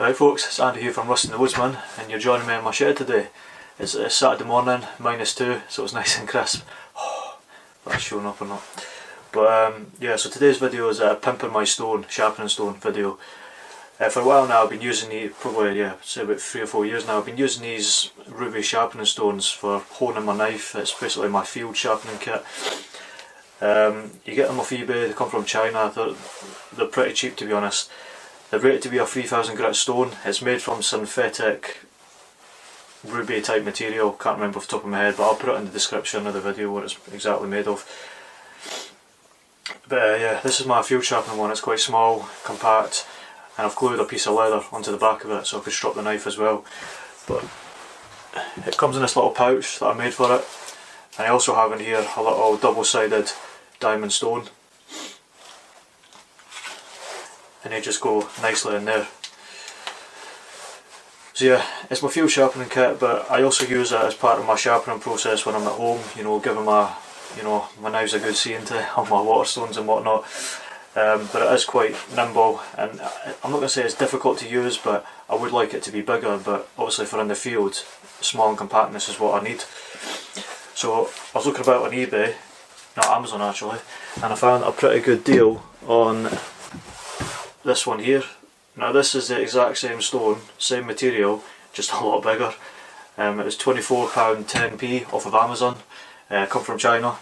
Right folks, it's Andy here from Rusty the Woodsman, and you're joining me in my shed today. It's Saturday morning, -2, so it's nice and crisp. Oh, if that's showing up or not. But yeah, so today's video is a pimping my stone, sharpening stone video. For a while now I've been using these, probably say about 3 or 4 years now, I've been using these Ruby Sharpening stones for honing my knife. It's basically my field sharpening kit. You get them off eBay, they come from China, they're pretty cheap to be honest. They're rated to be a 3000 grit stone. It's made from synthetic ruby type material, can't remember off the top of my head, but I'll put it in the description of the video what it's exactly made of. But yeah, this is my field sharpening one. It's quite small, compact, and I've glued a piece of leather onto the back of it so I could strop the knife as well. But it comes in this little pouch that I made for it, and I also have in here a little double-sided diamond stone, and they just go nicely in there. So yeah, it's my field sharpening kit, but I also use it as part of my sharpening process when I'm at home, you know, giving my knives a good seeing to on my water stones and whatnot. But it is quite nimble, and I'm not going to say it's difficult to use, but I would like it to be bigger, but obviously for in the field, small and compactness is what I need. So I was looking about on eBay, not Amazon actually, and I found a pretty good deal on this one here. Now this is the exact same stone, same material, just a lot bigger. It was £24.10p off of Amazon, come from China.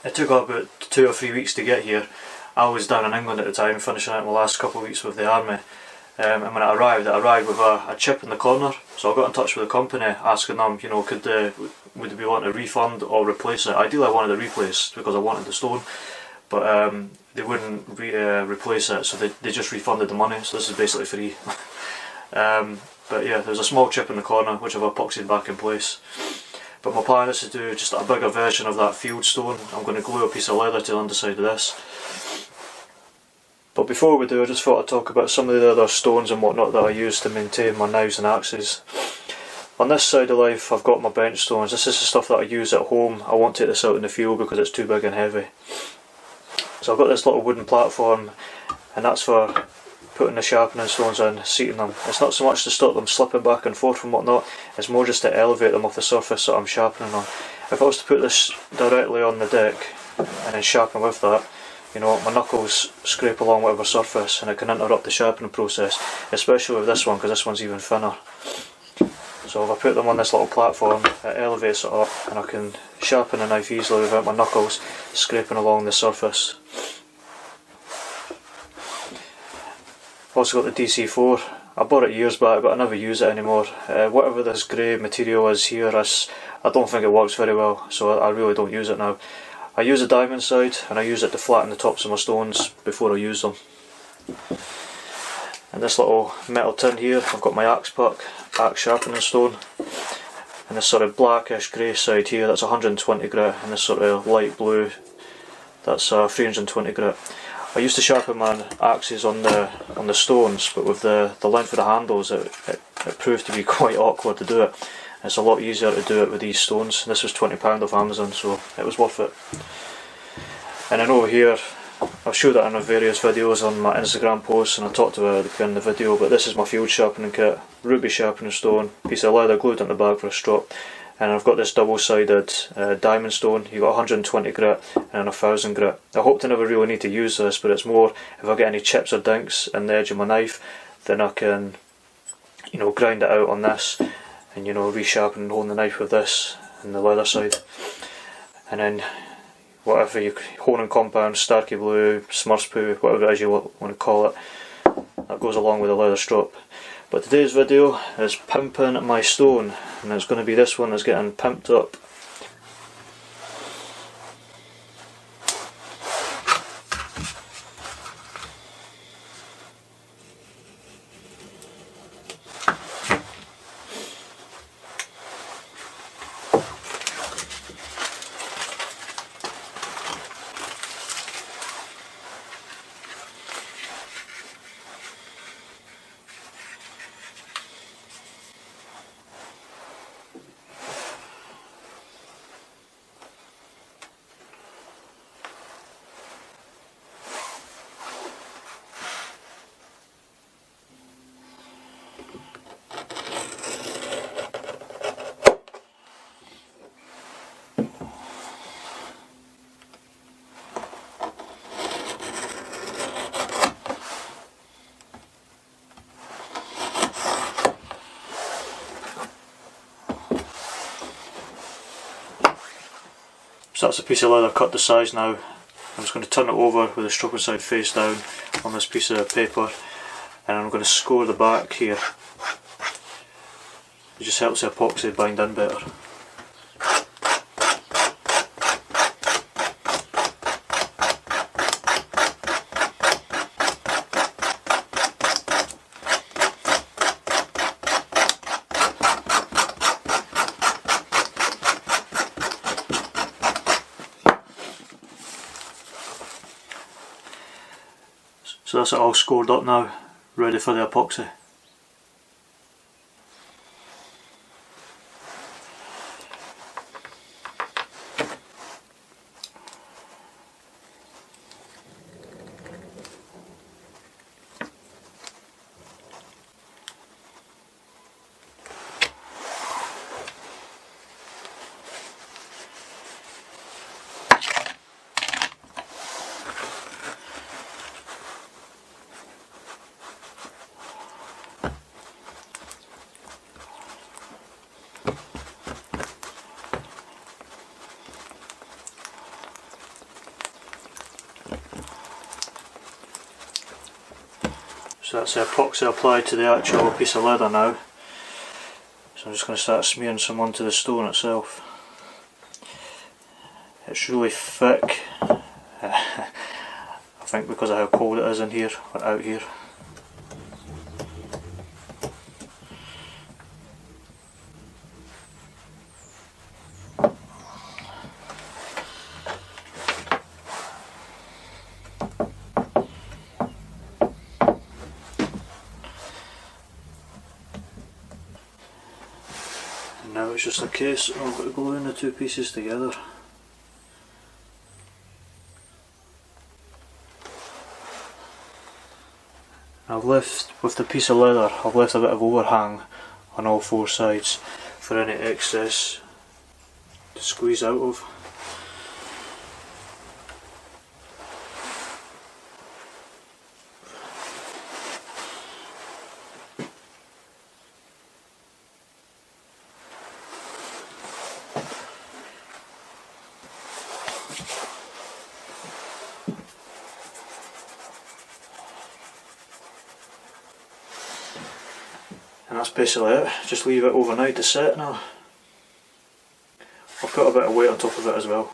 It took about 2 or 3 weeks to get here. I was down in England at the time, finishing out my last couple of weeks with the army. And when it arrived with a chip in the corner. So I got in touch with the company, asking them, you know, would we want a refund or replace it? Ideally I wanted it replaced because I wanted the stone, but they wouldn't replace it, so they just refunded the money, so this is basically free. But yeah, there's a small chip in the corner which I've epoxied back in place. But my plan is to do just a bigger version of that field stone. I'm going to glue a piece of leather to the underside of this. But before we do, I just thought I'd talk about some of the other stones and whatnot that I use to maintain my knives and axes. On this side of life I've got my bench stones. This is the stuff that I use at home. I won't take this out in the field because it's too big and heavy. So I've got this little wooden platform, and that's for putting the sharpening stones in, seating them. It's not so much to stop them slipping back and forth and whatnot, it's more just to elevate them off the surface that I'm sharpening on. If I was to put this directly on the deck and then sharpen with that, you know, my knuckles scrape along whatever surface and it can interrupt the sharpening process, especially with this one because this one's even thinner. So if I put them on this little platform, it elevates it up and I can sharpen the knife easily without my knuckles scraping along the surface. I've also got the DC4. I bought it years back but I never use it anymore. Whatever this grey material is here, I don't think it works very well, so I really don't use it now. I use a diamond side and I use it to flatten the tops of my stones before I use them. And this little metal tin here, I've got my axe sharpening stone, and this sort of blackish grey side here, that's 120 grit, and this sort of light blue, that's 320 grit. I used to sharpen my axes on the stones, but with the length of the handles it proved to be quite awkward to do it. It's a lot easier to do it with these stones. This was £20 off Amazon, so it was worth it. And then over here, I've showed it in various videos on my Instagram posts and I talked about it in the video, but this is my field sharpening kit. Ruby sharpening stone, piece of leather glued on the back for a strop, and I've got this double-sided diamond stone. You've got 120 grit and 1000 grit. I hope to never really need to use this, but it's more if I get any chips or dinks in the edge of my knife, then I can, you know, grind it out on this and, you know, resharpen and hold the knife with this and the leather side. And then whatever you honing compound, Starkey Blue, Smurf's Poo, whatever it is you want to call it, that goes along with the leather strop. But today's video is pimping my stone, and it's going to be this one that's getting pimped up. So that's a piece of leather cut to size now. I'm just going to turn it over with the stropping side face down on this piece of paper, and I'm going to score the back here. It just helps the epoxy bind in better. So that's it all scored up now, ready for the epoxy. So that's the epoxy applied to the actual piece of leather now. So I'm just going to start smearing some onto the stone itself. It's really thick, I think because of how cold it is in here, or out here. Now it's just a case of gluing the two pieces together. I've left, with the piece of leather, I've left a bit of overhang on all four sides for any excess to squeeze out of. And that's basically it, just leave it overnight to set now. I'll put a bit of weight on top of it as well.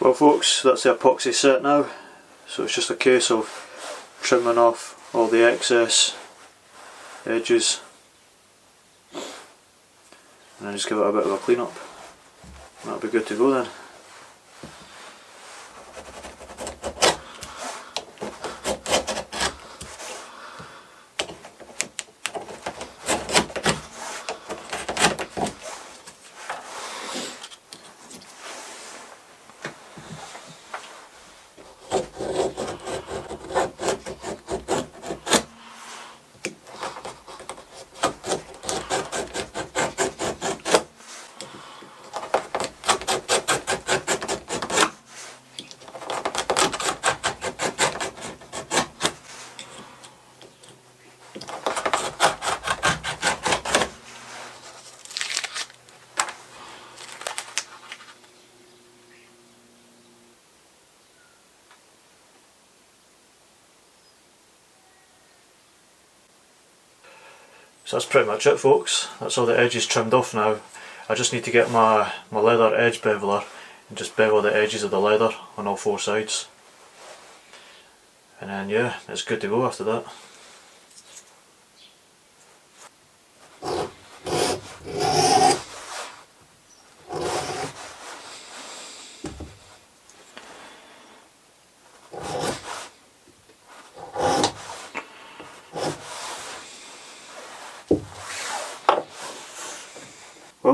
Well folks, that's the epoxy set now, so it's just a case of trimming off all the excess edges and then just give it a bit of a clean up. That'll be good to go then. So that's pretty much it folks, that's all the edges trimmed off now. I just need to get my leather edge beveler and just bevel the edges of the leather on all four sides. And then yeah, it's good to go after that.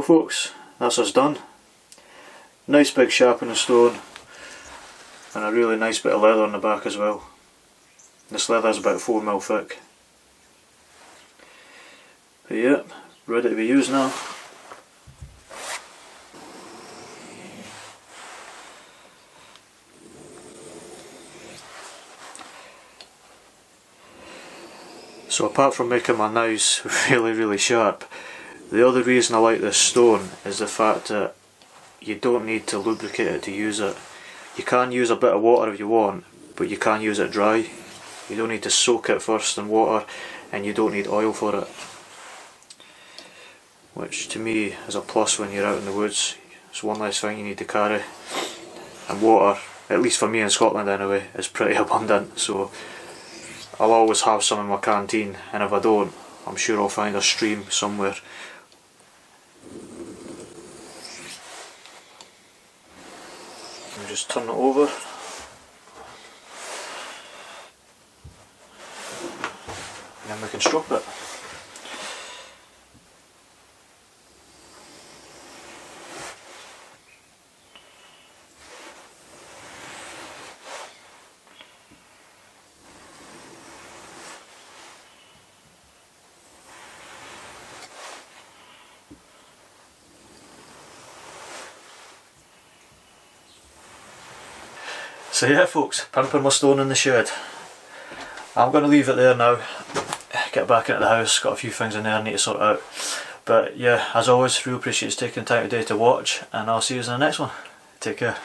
Well folks, that's us done. Nice big sharpening stone and a really nice bit of leather on the back as well. This leather is about 4mm thick. But yeah, ready to be used now. So apart from making my knives really sharp, the other reason I like this stone is the fact that you don't need to lubricate it to use it. You can use a bit of water if you want, but you can use it dry. You don't need to soak it first in water, and you don't need oil for it. Which to me is a plus when you're out in the woods. It's one less thing you need to carry. And water, at least for me in Scotland anyway, is pretty abundant, so I'll always have some in my canteen, and if I don't, I'm sure I'll find a stream somewhere. And just turn it over. And then we can strop it. So yeah folks, pimping my stone in the shed. I'm going to leave it there now, get back into the house, got a few things in there I need to sort out. But yeah, as always, really appreciate you taking time today to watch, and I'll see you in the next one. Take care.